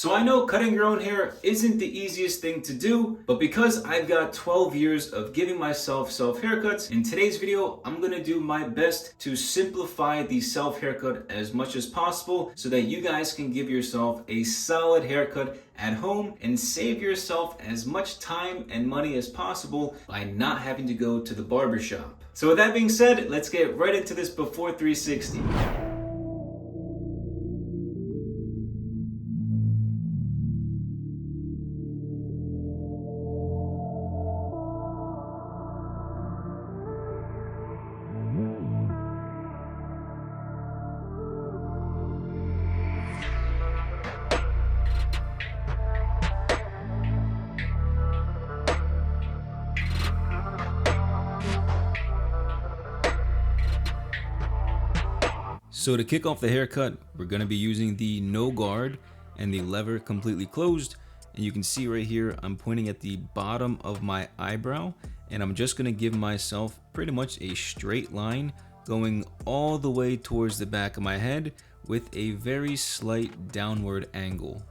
So I know cutting your own hair isn't the easiest thing to do, but because I've got 12 years of giving myself self haircuts, in today's video, I'm gonna do my best to simplify the self haircut as much as possible so that you guys can give yourself a solid haircut at home and save yourself as much time and money as possible by not having to go to the barber shop. So with that being said, let's get right into this before 360. So to kick off the haircut, we're going to be using the no guard and the lever completely closed. And you can see right here, I'm pointing at the bottom of my eyebrow, and I'm just going to give myself pretty much a straight line going all the way towards the back of my head with a very slight downward angle.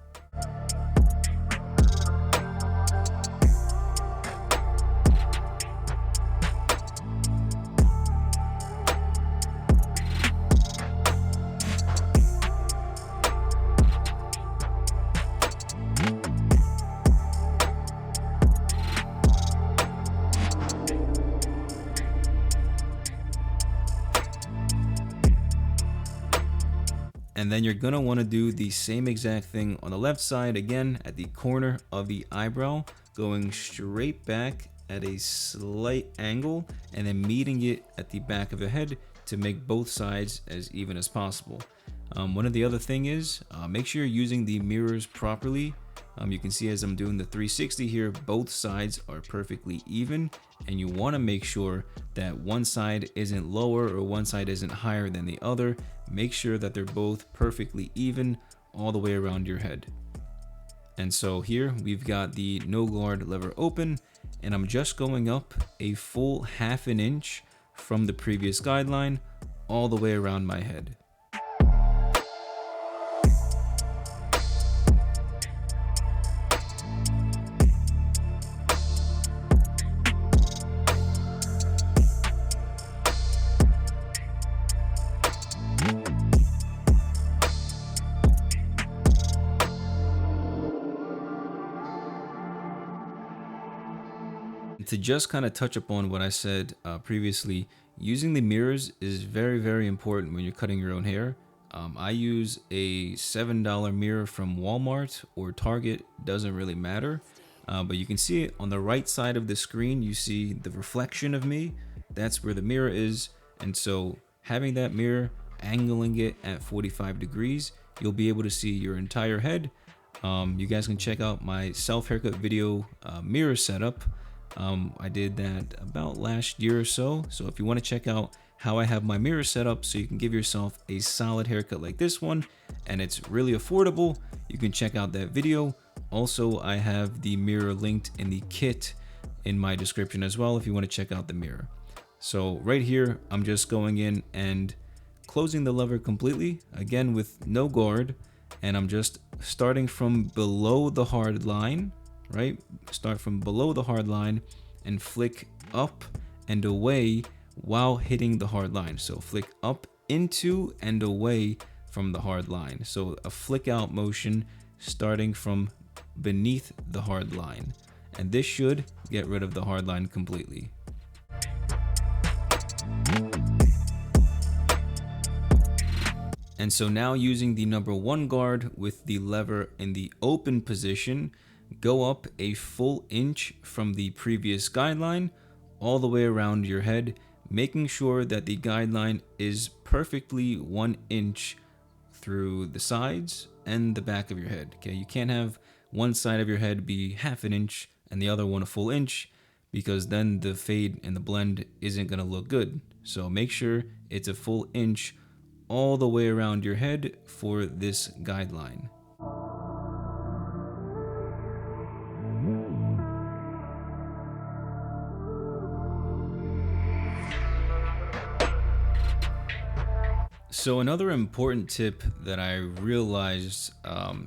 And then you're gonna wanna do the same exact thing on the left side, again at the corner of the eyebrow, going straight back at a slight angle and then meeting it at the back of the head to make both sides as even as possible. One of the other thing is, make sure you're using the mirrors properly. You can see as I'm doing the 360 here, both sides are perfectly even, and you want to make sure that one side isn't lower or one side isn't higher than the other. Make sure that they're both perfectly even all the way around your head. And so here we've got the no guard lever open, and I'm just going up a full ½ an inch from the previous guideline all the way around my head. To just kind of touch upon what I said previously, using the mirrors is very important when you're cutting your own hair. I use a $7 mirror from Walmart or Target, doesn't really matter. But you can see it on the right side of the screen, you see the reflection of me. That's where the mirror is. And so having that mirror, angling it at 45 degrees, you'll be able to see your entire head. You guys can check out my self haircut video mirror setup. I did that about last year or so. So if you want to check out how I have my mirror set up so you can give yourself a solid haircut like this one, and it's really affordable, you can check out that video. Also, I have the mirror linked in the kit in my description as well if you want to check out the mirror. So right here, I'm just going in and closing the lever completely, again with no guard, and I'm just starting from below the hard line. Right? Start from below the hard line and flick up and away while hitting the hard line. So flick up into and away from the hard line. So a flick out motion starting from beneath the hard line. And this should get rid of the hard line completely. And so now using the number 1 guard with the lever in the open position, go up a full inch from the previous guideline all the way around your head, making sure that the guideline is perfectly 1 inch through the sides and the back of your head. Okay, you can't have one side of your head be ½ an inch and the other one a full inch, because then the fade and the blend isn't going to look good. So make sure it's a full inch all the way around your head for this guideline. So another important tip that I realized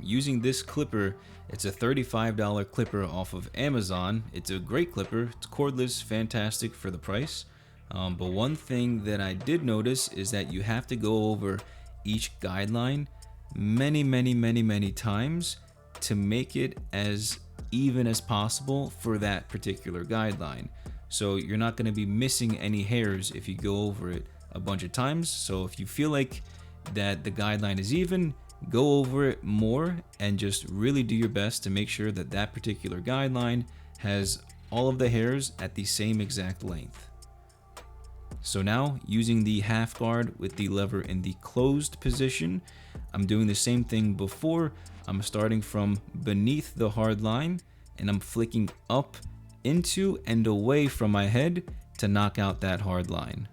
using this clipper, it's a $35 clipper off of Amazon. It's a great clipper. It's cordless, fantastic for the price. But one thing that I did notice is that you have to go over each guideline many times to make it as even as possible for that particular guideline. So you're not going to be missing any hairs if you go over it a bunch of times. So if you feel like that the guideline is even, go over it more and just really do your best to make sure that that particular guideline has all of the hairs at the same exact length. So now, using the half guard with the lever in the closed position, I'm doing the same thing before. I'm starting from beneath the hard line and I'm flicking up into and away from my head to knock out that hard line.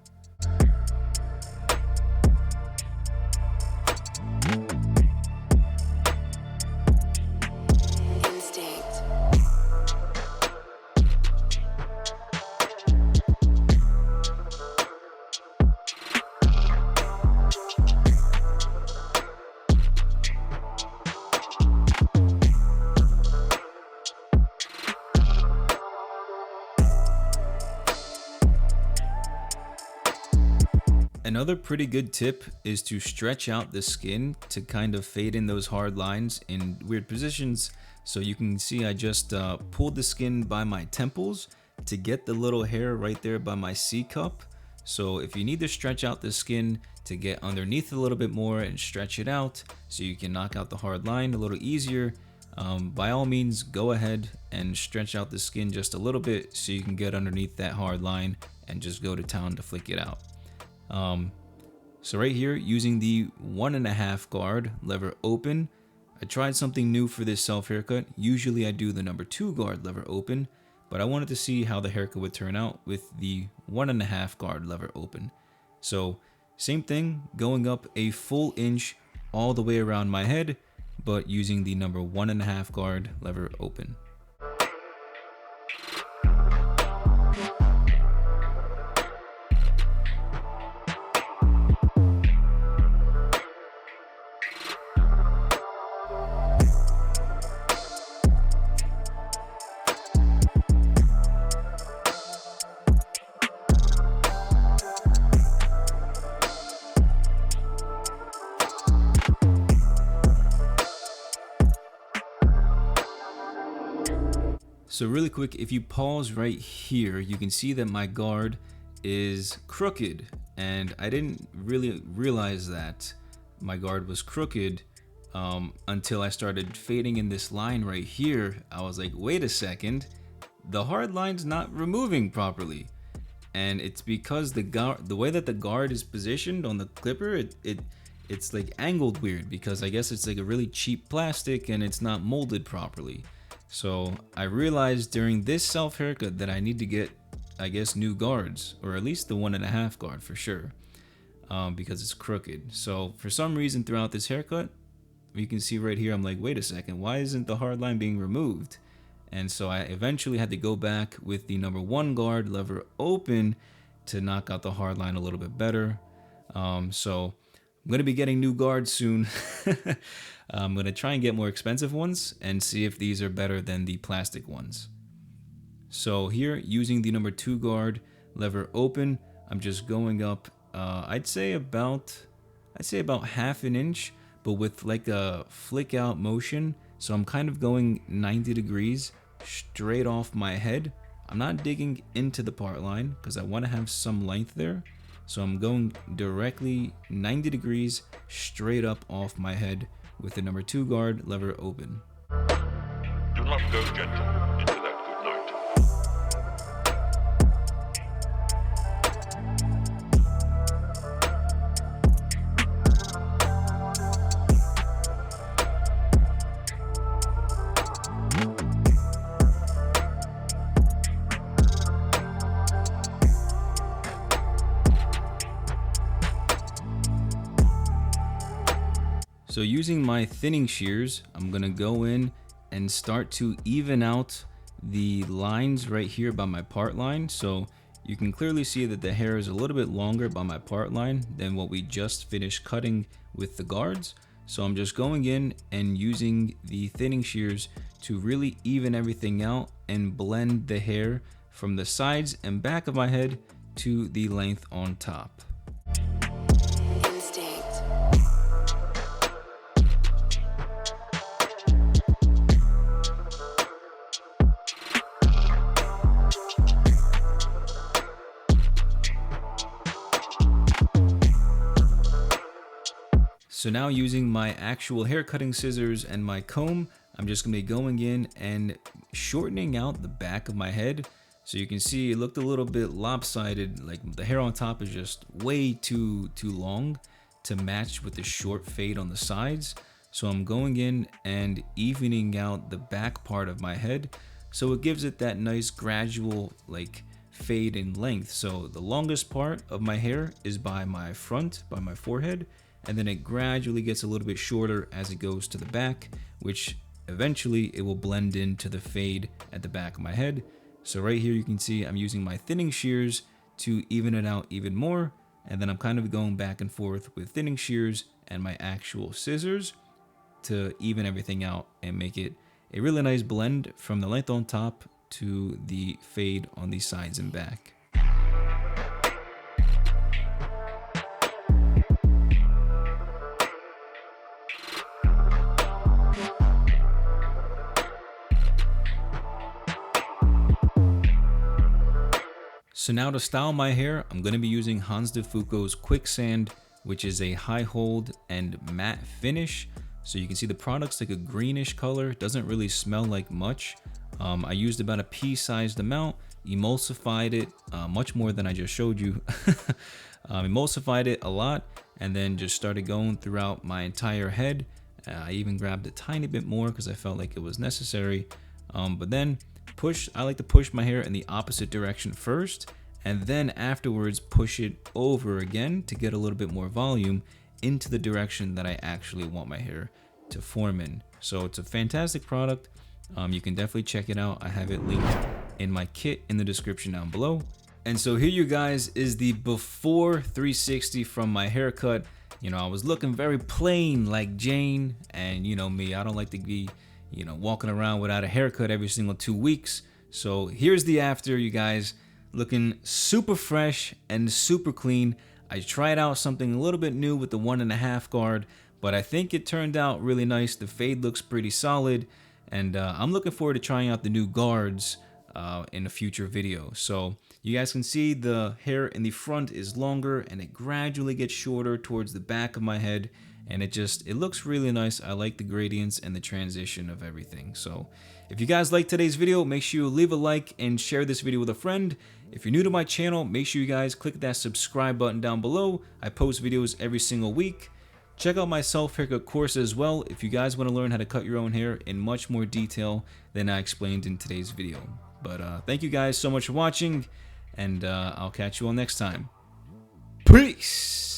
Another pretty good tip is to stretch out the skin to kind of fade in those hard lines in weird positions. So you can see I just pulled the skin by my temples to get the little hair right there by my C cup. So if you need to stretch out the skin to get underneath a little bit more and stretch it out so you can knock out the hard line a little easier, by all means go ahead and stretch out the skin just a little bit so you can get underneath that hard line and just go to town to flick it out. So right here, using the 1.5 guard lever open, I tried something new for this self haircut. Usually I do the number 2 guard lever open, but I wanted to see how the haircut would turn out with the 1.5 guard lever open. So same thing, going up a full inch all the way around my head, but using the number 1.5 guard lever open. So really quick, if you pause right here, you can see that my guard is crooked, and I didn't really realize that my guard was crooked until I started fading in this line right here. I was like, wait a second, the hard line's not removing properly. And it's because the way that the guard is positioned on the clipper, it's like angled weird, because I guess it's like a really cheap plastic and it's not molded properly. So I realized during this self haircut that I need to get, I guess, new guards, or at least the 1.5 guard for sure, because it's crooked. So for some reason throughout this haircut, you can see right here, I'm like, wait a second, why isn't the hard line being removed? And so I eventually had to go back with the number 1 guard lever open to knock out the hard line a little bit better. So I'm going to be getting new guards soon. I'm going to try and get more expensive ones and see if these are better than the plastic ones. So here, using the number 2 guard lever open, I'm just going up, I'd say about half an inch, but with like a flick out motion. So I'm kind of going 90 degrees straight off my head. I'm not digging into the part line because I want to have some length there. So I'm going directly 90 degrees straight up off my head with the number 2 guard lever open. Do not go gentle into that good night. So using my thinning shears, I'm gonna go in and start to even out the lines right here by my part line. So you can clearly see that the hair is a little bit longer by my part line than what we just finished cutting with the guards. So I'm just going in and using the thinning shears to really even everything out and blend the hair from the sides and back of my head to the length on top. So now using my actual hair cutting scissors and my comb, I'm just gonna be going in and shortening out the back of my head. So you can see it looked a little bit lopsided, like the hair on top is just way too long to match with the short fade on the sides. So I'm going in and evening out the back part of my head, so it gives it that nice gradual like fade in length. So the longest part of my hair is by my front, by my forehead, and then it gradually gets a little bit shorter as it goes to the back, which eventually it will blend into the fade at the back of my head. So right here you can see I'm using my thinning shears to even it out even more, and then I'm kind of going back and forth with thinning shears and my actual scissors to even everything out and make it a really nice blend from the length on top to the fade on the sides and back. So now to style my hair, I'm going to be using Hans de Foucault's Quicksand, which is a high hold and matte finish. So you can see the product's like a greenish color, doesn't really smell like much. I used about a pea-sized amount, emulsified it much more than I just showed you. Emulsified it a lot, and then just started going throughout my entire head. I even grabbed a tiny bit more because I felt like it was necessary. But then I like to push my hair in the opposite direction first, and then afterwards push it over again to get a little bit more volume into the direction that I actually want my hair to form in. So it's a fantastic product. You can definitely check it out. I have it linked in my kit in the description down below. And so here you guys is the before 360 from my haircut. You know, I was looking very plain like Jane, and you know me, I don't like to be walking around without a haircut every single 2 weeks. So here's the after, you guys, looking super fresh and super clean. I tried out something a little bit new with the 1.5 guard, but I think it turned out really nice. The fade looks pretty solid, and I'm looking forward to trying out the new guards in a future video. So you guys can see the hair in the front is longer and it gradually gets shorter towards the back of my head. And it looks really nice. I like the gradients and the transition of everything. So if you guys like today's video, make sure you leave a like and share this video with a friend. If you're new to my channel, make sure you guys click that subscribe button down below. I post videos every single week. Check out my self haircut course as well if you guys want to learn how to cut your own hair in much more detail than I explained in today's video. But thank you guys so much for watching, and I'll catch you all next time. Peace!